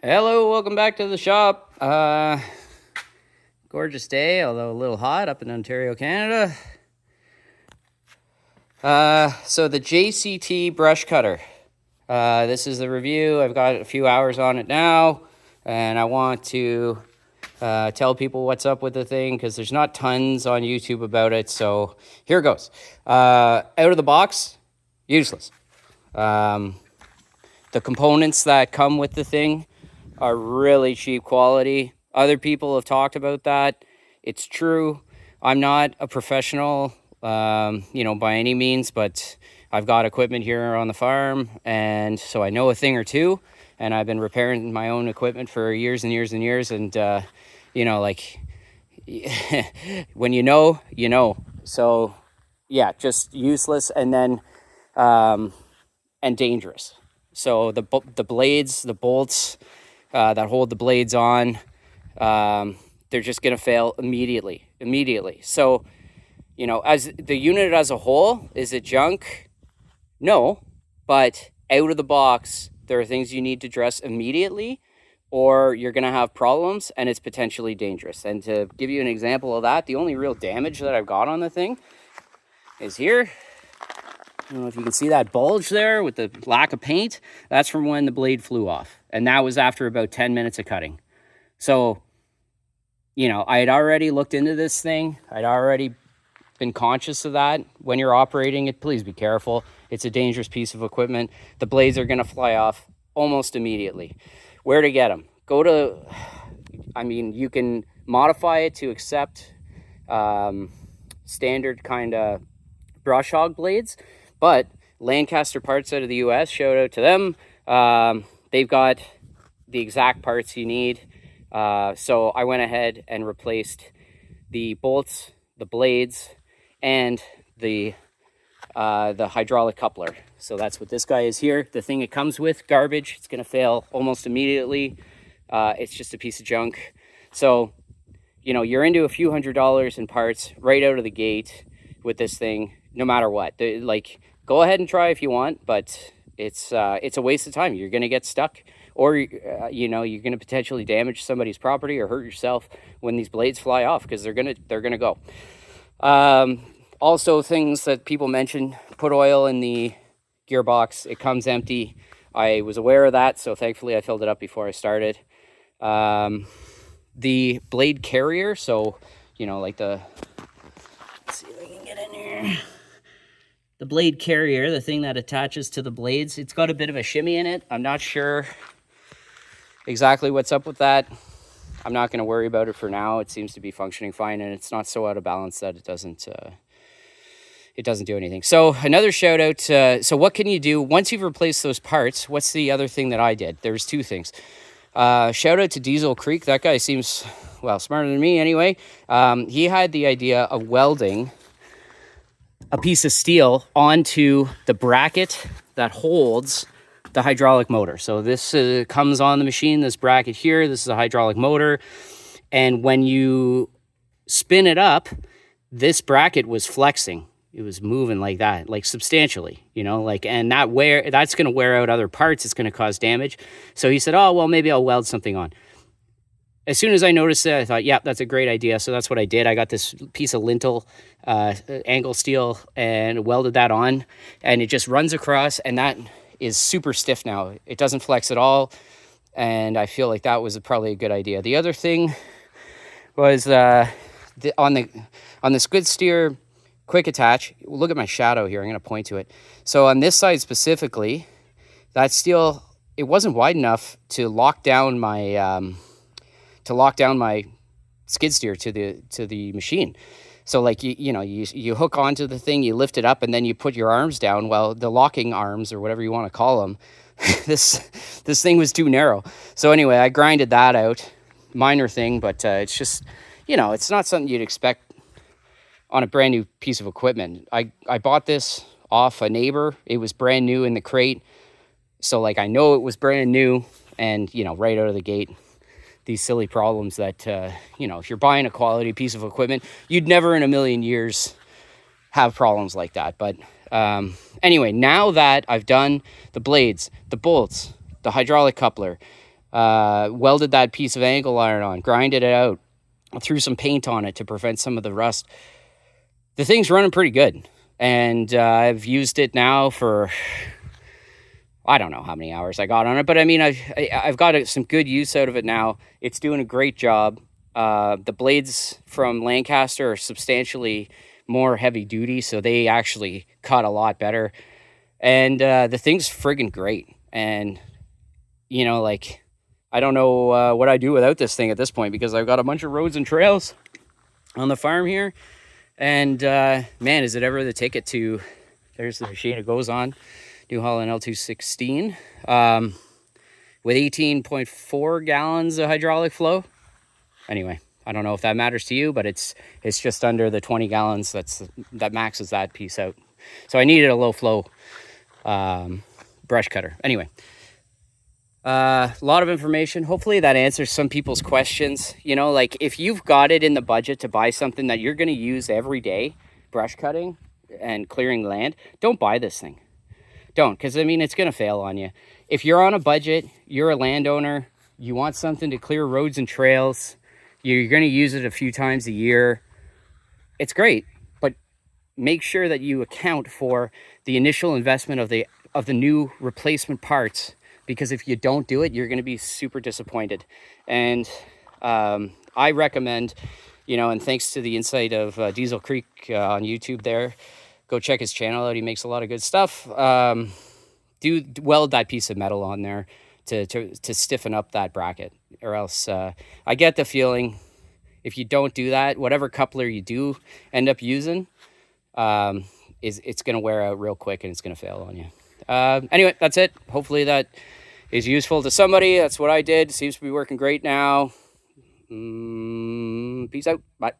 Hello, welcome back to the shop. Gorgeous day, although a little hot up in Ontario, Canada. So the JCT brush cutter. This is the review. I've got a few hours on it now, and I want to tell people what's up with the thing because there's not tons on YouTube about it. So here goes. Out of the box, useless. The components that come with the thing are really cheap quality. Other people have talked about that. It's true. I'm not a professional, by any means, but I've got equipment here on the farm, and so I know a thing or two, and I've been repairing my own equipment for years and years and years, and, when you know. So, yeah, just useless, and then, and dangerous. So the blades, the bolts, that hold the blades on, they're just going to fail immediately. So, as the unit as a whole, is it junk? No, but out of the box, there are things you need to address immediately, or you're going to have problems and it's potentially dangerous. And to give you an example of that, the only real damage that I've got on the thing is here. I don't know if you can see that bulge there with the lack of paint. That's from when the blade flew off. And that was after about 10 minutes of cutting. So, I had already looked into this thing. I'd already been conscious of that. When you're operating it, please be careful. It's a dangerous piece of equipment. The blades are going to fly off almost immediately. Where to get them? You can modify it to accept standard kind of brush hog blades. But Lancaster Parts out of the US, shout out to them. They've got the exact parts you need. So I went ahead and replaced the bolts, the blades, and the hydraulic coupler. So that's what this guy is here. The thing it comes with, garbage. It's going to fail almost immediately. It's just a piece of junk. So, you're into a few $100s in parts right out of the gate with this thing, no matter what. Go ahead and try if you want, but it's a waste of time. You're going to get stuck, or you're going to potentially damage somebody's property or hurt yourself when these blades fly off, because they're going to go. Also, things that people mention: put oil in the gearbox. It comes empty. I was aware of that, so thankfully I filled it up before I started. The blade carrier, so let's see if I can get in here. The blade carrier, the thing that attaches to the blades, it's got a bit of a shimmy in it. I'm not sure exactly what's up with that. I'm not going to worry about it for now. It seems to be functioning fine, and it's not so out of balance that it doesn't do anything. So another shout out. So what can you do once you've replaced those parts? What's the other thing that I did? There's two things. Shout out to Diesel Creek. That guy seems, smarter than me anyway. He had the idea of welding a piece of steel onto the bracket that holds the hydraulic motor. So this comes on the machine, this bracket here. This is a hydraulic motor. And when you spin it up, this bracket was flexing. It was moving like that, like substantially, and that's going to wear out other parts. It's going to cause damage. So he said, maybe I'll weld something on. As soon as I noticed it, I thought, yeah, that's a great idea. So that's what I did. I got this piece of lintel, angle steel, and welded that on, and it just runs across, and that is super stiff now. It doesn't flex at all, and I feel like that was probably a good idea. The other thing was on the skid steer quick attach. Look at my shadow here. I'm going to point to it. So on this side specifically, that steel, it wasn't wide enough to lock down my skid steer to the machine. So you hook onto the thing, you lift it up, and then you put your arms down. Well, the locking arms, or whatever you want to call them, this thing was too narrow. So anyway, I grinded that out. Minor thing, but it's just, it's not something you'd expect on a brand new piece of equipment. I bought this off a neighbor. It was brand new in the crate. So I know it was brand new, and right out of the gate, these silly problems that, if you're buying a quality piece of equipment, you'd never in a million years have problems like that. But anyway, now that I've done the blades, the bolts, the hydraulic coupler, welded that piece of angle iron on, grinded it out, threw some paint on it to prevent some of the rust. The thing's running pretty good. And I've used it now for, I don't know how many hours I got on it, but I mean, I've got some good use out of it now. It's doing a great job. The blades from Lancaster are substantially more heavy duty, so they actually cut a lot better. And the thing's friggin' great. And, you know, like, I don't know what I do without this thing at this point, because I've got a bunch of roads and trails on the farm here. And man, is it ever the ticket to, there's the machine it goes on, New Holland L216 with 18.4 gallons of hydraulic flow. Anyway, I don't know if that matters to you, but it's just under the 20 gallons. That maxes that piece out. So I needed a low flow brush cutter. Anyway, a lot of information. Hopefully that answers some people's questions. You know, like if you've got it in the budget to buy something that you're going to use every day, brush cutting and clearing land, don't buy this thing. Don't, because I mean, it's going to fail on you. If you're on a budget, you're a landowner, you want something to clear roads and trails, you're going to use it a few times a year, it's great. But make sure that you account for the initial investment of the new replacement parts, because if you don't do it, you're going to be super disappointed. And I recommend, you know, and thanks to the insight of Diesel Creek on YouTube there, go check his channel out. He makes a lot of good stuff. Do weld that piece of metal on there to stiffen up that bracket, or else I get the feeling if you don't do that, whatever coupler you do end up using, it's going to wear out real quick and it's going to fail on you. Anyway, that's it. Hopefully that is useful to somebody. That's what I did. Seems to be working great now. Peace out. Bye.